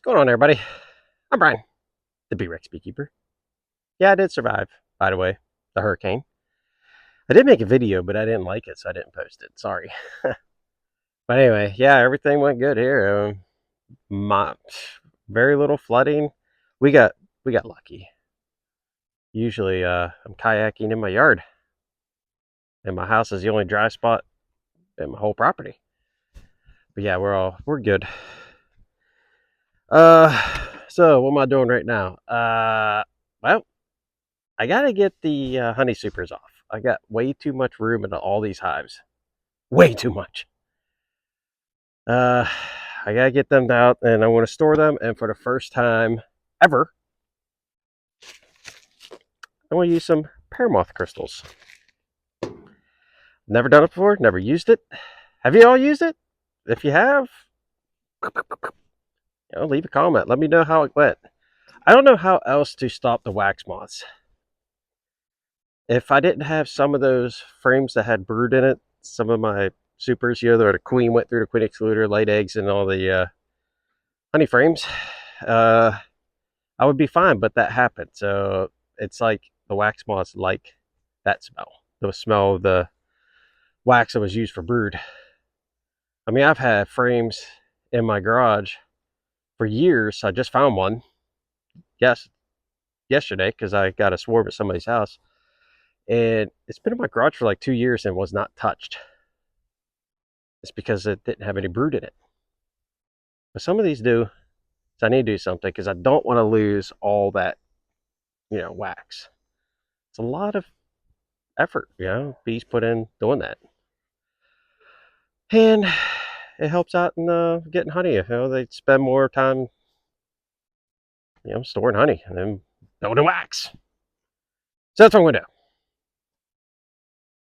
Going on, everybody? I'm Brian, the B-Rex Beekeeper. Yeah, I did survive, by the way, the hurricane. I did make a video, but I didn't like it, so I didn't post it. Sorry. But anyway, yeah, everything went good here. My very little flooding. We got lucky. Usually, I'm kayaking in my yard, and my house is the only dry spot in my whole property. But yeah, we're good. So what am I doing right now? Well, I gotta get the honey supers off. I got way too much room in all these hives. Way too much. I gotta get them out, and I want to store them. And for the first time ever, I want to use some Para-Moth crystals. Never done it before. Never used it. Have you all used it? If you have, leave a comment. Let me know how it went. I don't know how else to stop the wax moths. If I didn't have some of those frames that had brood in it, some of my supers, the queen went through the queen excluder, laid eggs in all the honey frames, I would be fine, but that happened. So it's like the wax moths like that smell, the smell of the wax that was used for brood. I mean, I've had frames in my garage for years. I just found one yesterday because I got a swarm at somebody's house. And it's been in my garage for like 2 years and was not touched. It's because it didn't have any brood in it. But some of these do. So I need to do something because I don't want to lose all that, wax. It's a lot of effort, bees put in doing that. And it helps out in getting honey. They spend more time, storing honey and then building wax. So that's what I'm going to do.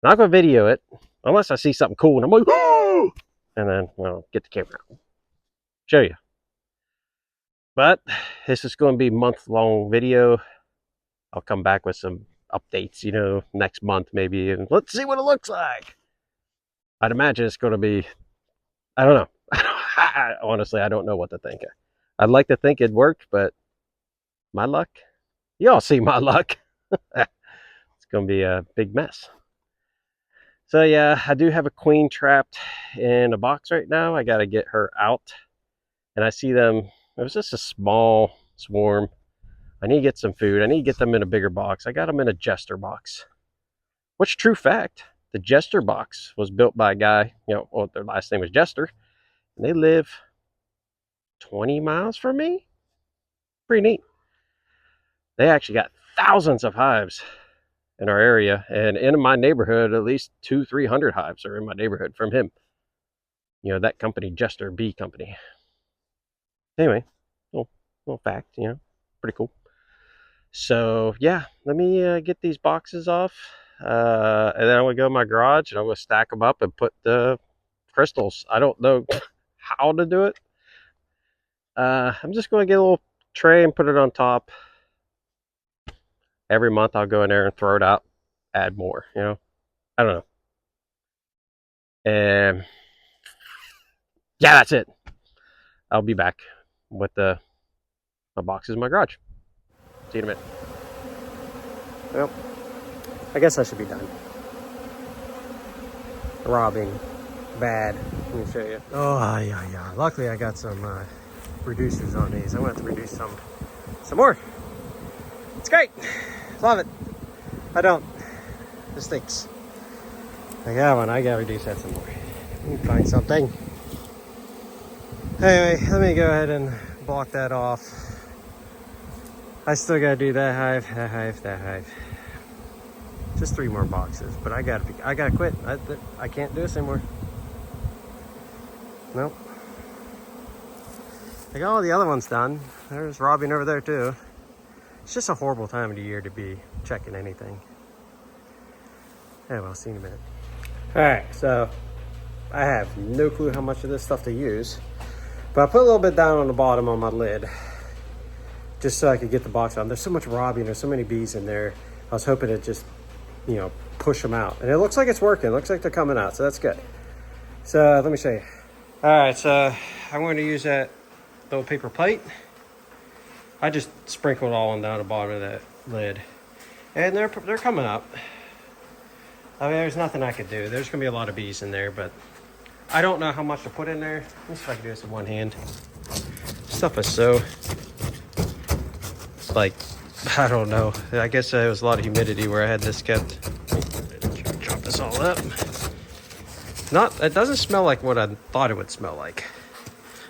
Not going to video it unless I see something cool and I'm like, oh! And then, get the camera out. Show you. But this is going to be a month-long video. I'll come back with some updates, next month maybe, and let's see what it looks like. I'd imagine it's going to be, I don't know. Honestly, I don't know what to think. I'd like to think it worked, but my luck, y'all see my luck. It's going to be a big mess. So yeah, I do have a queen trapped in a box right now. I got to get her out. And I see them, it was just a small swarm. I need to get some food. I need to get them in a bigger box. I got them in a Jester box. Which, true fact, the Jester box was built by a guy, their last name was Jester. And they live 20 miles from me. Pretty neat. They actually got thousands of hives in our area, and in my neighborhood, at least 200-300 hives are in my neighborhood from him. That company, Jester Bee Company. Anyway, little fact, pretty cool. So yeah, let me get these boxes off, and then I'm gonna go in my garage and I'm gonna stack them up and put the crystals. I don't know how to do it. I'm just gonna get a little tray and put it on top. Every month I'll go in there and throw it out, add more, I don't know. And yeah, that's it. I'll be back with my boxes in my garage. See you in a minute. Well, I guess I should be done. Robbing. Bad. Let me show you. Oh, yeah. Luckily I got some reducers on these. I want to reduce some more. It's great. Love it. I don't. This stinks. I got one. I gotta reduce that some more. Let me find something. Anyway, let me go ahead and block that off. I still gotta do that hive. Just 3 more boxes, but I gotta quit. I can't do this anymore. Nope. I got all the other ones done. There's robbing over there too. It's just a horrible time of the year to be checking anything. Anyway, I'll see you in a minute. All right, so I have no clue how much of this stuff to use, but I put a little bit down on the bottom on my lid just so I could get the box on. There's so much robbing, there's so many bees in there. I was hoping to just, push them out. And it looks like it's working. It looks like they're coming out, so that's good. So let me show you. All right, so I'm going to use that little paper plate I just sprinkled all on down the bottom of that lid. And they're coming up. I mean, there's nothing I could do. There's going to be a lot of bees in there, but I don't know how much to put in there. Let me see if I can do this in one hand. Stuff is so, like, I don't know. I guess there was a lot of humidity where I had this kept. Chop this all up. It doesn't smell like what I thought it would smell like.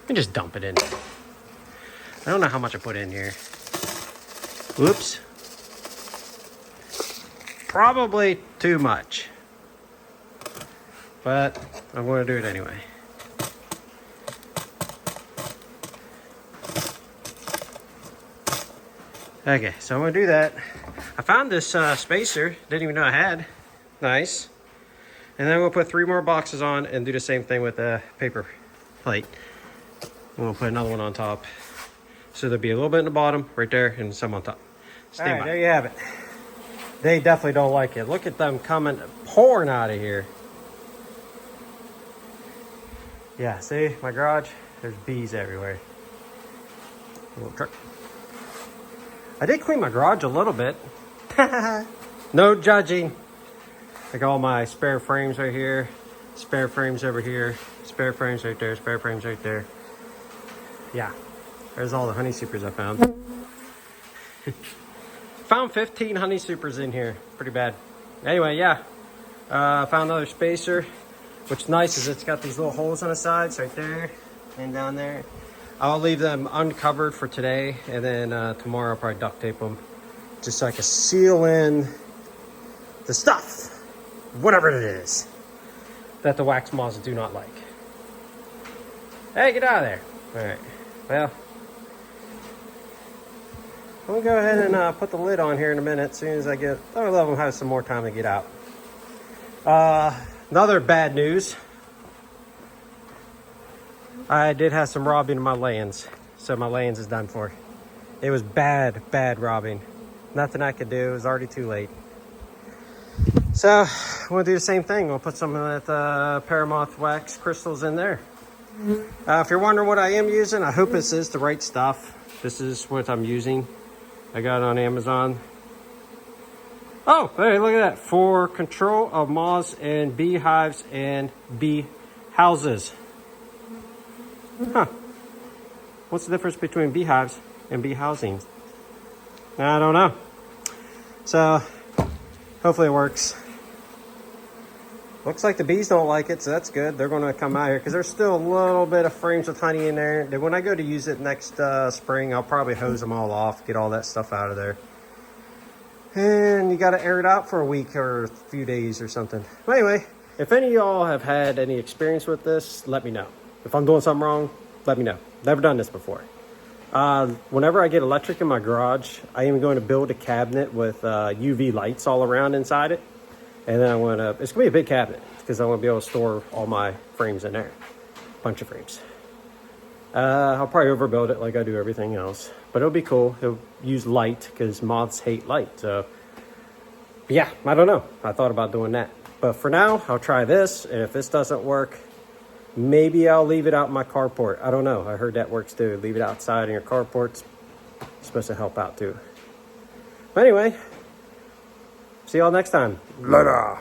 Let me just dump it in. I don't know how much I put in here. Whoops. Probably too much. But I'm going to do it anyway. Okay, so I'm going to do that. I found this spacer. Didn't even know I had. Nice. And then we'll put 3 more boxes on and do the same thing with the paper plate. And we'll put another one on top. So there'll be a little bit in the bottom, right there, and some on top. All right, there you have it. They definitely don't like it. Look at them coming, pouring out of here. Yeah, see, my garage, there's bees everywhere. A little trick. I did clean my garage a little bit. No judging. I got all my spare frames right here, spare frames over here, spare frames right there, spare frames right there. Yeah, there's all the honey supers I found. Found 15 honey supers in here. Pretty bad. Anyway, yeah. Found another spacer. What's nice is it's got these little holes on the sides right there and down there. I'll leave them uncovered for today, and then tomorrow I'll probably duct tape them just so I can seal in the stuff, whatever it is, that the wax moths do not like. Hey, get out of there. All right, well, I'm gonna go ahead and put the lid on here in a minute as soon as I get, I'll let them have some more time to get out. Another bad news. I did have some robbing in my layings, so my layings is done for. It was bad robbing. Nothing I could do. It was already too late. So I'm gonna do the same thing. We'll put some of that Para-Moth wax crystals in there. If you're wondering what I am using, I hope this is the right stuff. This is what I'm using. I got it on Amazon. Oh, hey, look at that. For control of moths and beehives and bee houses. Huh. What's the difference between beehives and bee housings? I don't know. So, hopefully it works. Looks like the bees don't like it, so that's good. They're going to come out here because there's still a little bit of frames with honey in there. Then when I go to use it next spring, I'll probably hose them all off, get all that stuff out of there. And you got to air it out for a week or a few days or something. But anyway, if any of y'all have had any experience with this, let me know. If I'm doing something wrong, let me know. Never done this before. Whenever I get electric in my garage, I am going to build a cabinet with UV lights all around inside it. And then it's going to be a big cabinet because I want to be able to store all my frames in there. Bunch of frames. I'll probably overbuild it like I do everything else. But it'll be cool. It'll use light because moths hate light. So, yeah, I don't know. I thought about doing that. But for now, I'll try this. And if this doesn't work, maybe I'll leave it out in my carport. I don't know. I heard that works too. Leave it outside in your carports. It's supposed to help out too. But anyway, see y'all next time. Later.